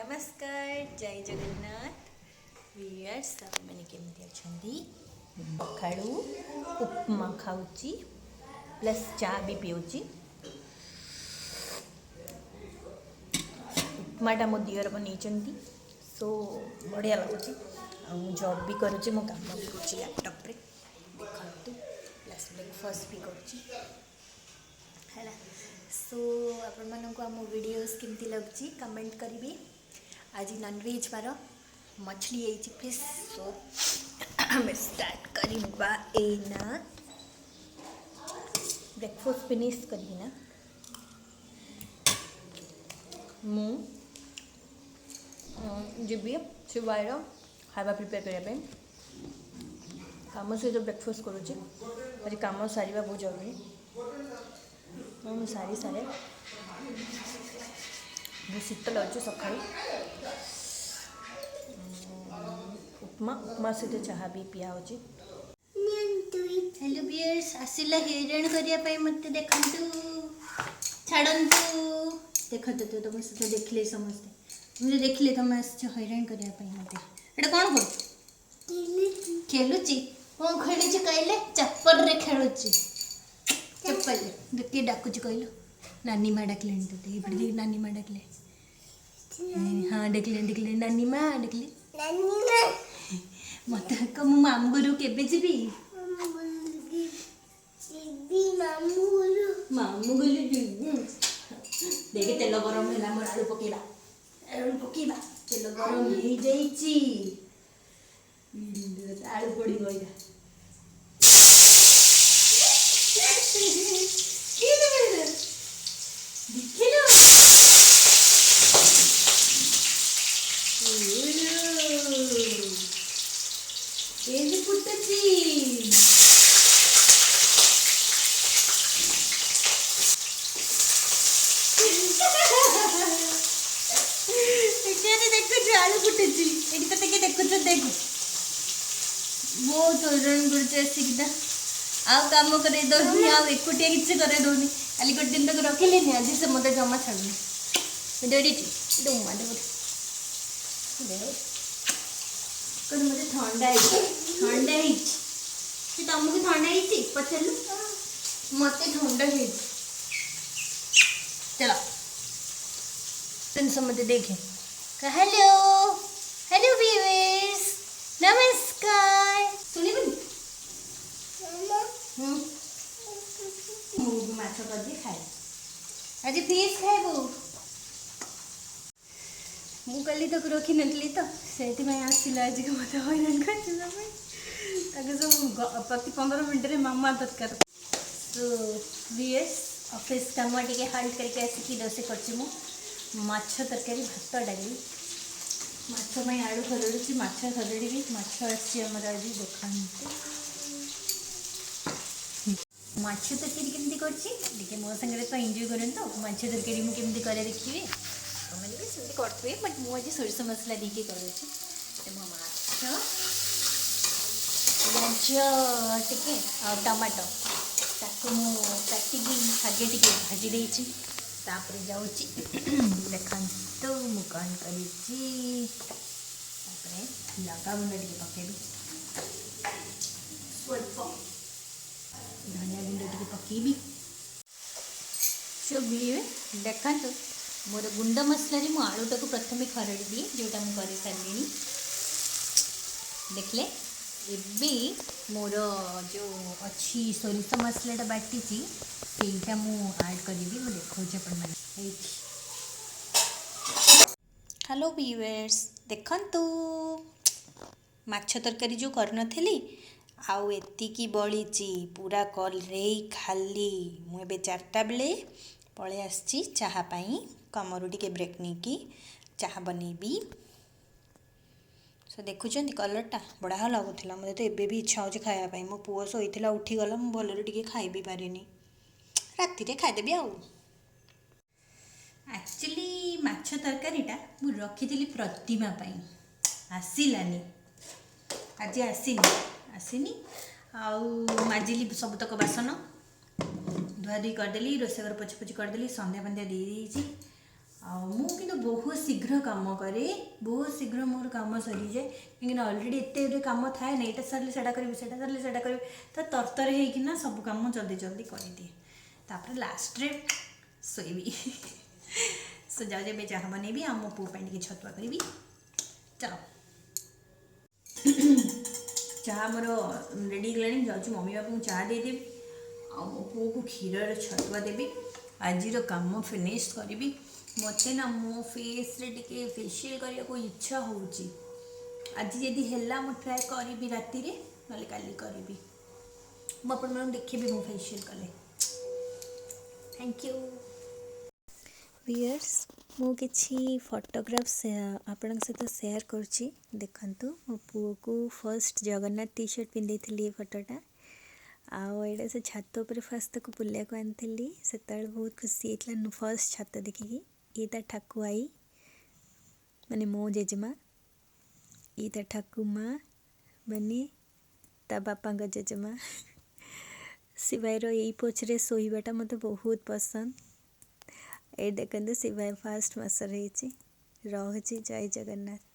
नमस्कार जय जगन्नाथ व्यूअर्स आप मैंने केमती अच्छी सकाळू उपमा खाऊची प्लस चा भी पीऊची। उपमाटा मो दियर बन सो बढ़िया लगुच जॉब भी करुँच मो काम भी कर लैपटॉप रे देखु प्लस ब्रेकफास्ट भी कर सो आपण मानक आम वीडियोस केमती लगुच कमेंट करेंगे। आज नॉनवेज बार मछली आई फिश सो हमें स्टार्ट करवा एना ब्रेकफास्ट फिनिश करना मु जी शिवायर खावा प्रिपेयर करने काम सहित ब्रेकफास्ट करुँच आज कम सारे बहुत जरूरी मुझे सारी सारे बहुत शीतल अच्छे सका उपमा सहित चाह भी पिया हो। हेलो बियर्स आसिला हैरान करने मत देखु छाड़ू देख तो तुम सहित देखले समस्ते मुझे देखले तुम आस हैरान करने मत एटा कौन कर खेलुची कौन खेलुची कहले चप्पल रे खेलुची चप्पल किए डाकुच कहल नानी माँ डाकले तो नानी माँ डाकले हाँ डाकले डाकले नानी माँ डाकले मत मो मामू घर के जी मामू गलु देखे तेल गरम है मोर आलू पकेबा तेल गरम हो आलू पड़ी गई आलू फुटुची देखु देख बहुत हरण कर काम करे दौनी आकुटिया किसी करे दौनी खाली गोटे दिन तक रखिले आज से मत जमा छाड़ू डेडी उमा मत ठंडा तुमको ठंडा पचारू मत ठंडा चलो टेंशन मत देखे हेलो हेलो व्यूअर्स नमस्कार सुनी माछ कर खाए आज फिश खाइबू मु कल तक रखी नी तो से आसला आज मत हैरान कर सब प्रति 15 मिनट मामा दरकार तो बीएस ऑफिस काम टे हाल्ट करके आसिक रोसे कर माछ तरकारी भात डाली माछ आलू खरड़ी माछ खरड़ी माछ आमर आज देखा माछ तरकारी केमती कर मो सागर तो एंजॉय करें तो माछ तरकारी मुझे करे देखिए मैंने भी सेमती करते बट मुझे सोरिष मसला देके करुँच मो माछ टे आ टमाटो ताको काटिक आगे टे भाजी देती तापर जाऊँगी देखा तो मु कौन कर लंका गुंड टे पकेबी स्वल्प धनिया गुंड टे पकेबी सो भी देखा तो मोर गुंड मसला मु आलूटा को प्रथम खरड़ी दिए जोटा मुझे कर सारे देखले एबे मोर जो अच्छी सोरिष मसलाटा बाटी सेटा मु ऐड करी मु देखा हेलो व्यूअर्स देखंतु माछ तरकारी जो करनथली आउ एतिकी बळीची पूरा कलरे खाली मुझे 4टा बेले पळे आसी चाहा पाई कमरू टिके ब्रेक नहीं कि चाहा बनैबी सो देखुं कलरटा बढ़िया लगुला मतलब तो एबे भी इच्छा हो खायापाई मो पुओ शोला उठीगला मुझे भलरे टिके खाई भी पारे राति खाईदेवी आउ एक्चुअली माछ तरकारीटा मु रखी प्रतिमा आसलानी आज आसनी आउ माजिली सबतक बासन धुआधुई करदेली रोषेई घर पोछापोछि करदेली संध्या बंध्या दे मुझे बहुत शीघ्र काम करे बहुत शीघ्र मोर काम सरी जाए कहीं अलरेडी एत काम थाए ना यहाँ सारे से सारे से तो तरतर होना सब कम जल्दी जल्दी कर दिए तापर लास्ट रे शोबी सो जाओ जब चाह बनैबी आ मो पु टे छतुआ करी चलो चाह मोर रेडी गलानी जाऊँ मम्मी बापू को चाह देदेवी आ मो पु को क्षीर छतुआ देवी आज काम फिनिश करी मत ना मो फेस रे टिके फेशियल करने को इच्छा हो आज जदि है मु ट्राए करी राति ना काली करी मुझे देखी मो फेशियल कले थैंक यू व्यूअर्स मु किछि फोटोग्राफ्स आपण सहित शेयर करुच्ची देखंतु मो पुओ को फर्स्ट जगन्नाथ टी शर्ट पिंधे थी फोटोटा आड़ा से छात उपर फास्ट तक बुलिया को आनी से बहुत खुशी होता फर्स्ट छात देखिकी ये ता ठाकु आई माने मो जेजेमा ये ता ठाकु माँ माने ता बापा जेजेमा शिवायर यही पोछरे शोबाटा मत बहुत पसंद ये देखते शिवाय फास्ट मास रही जय जगन्नाथ।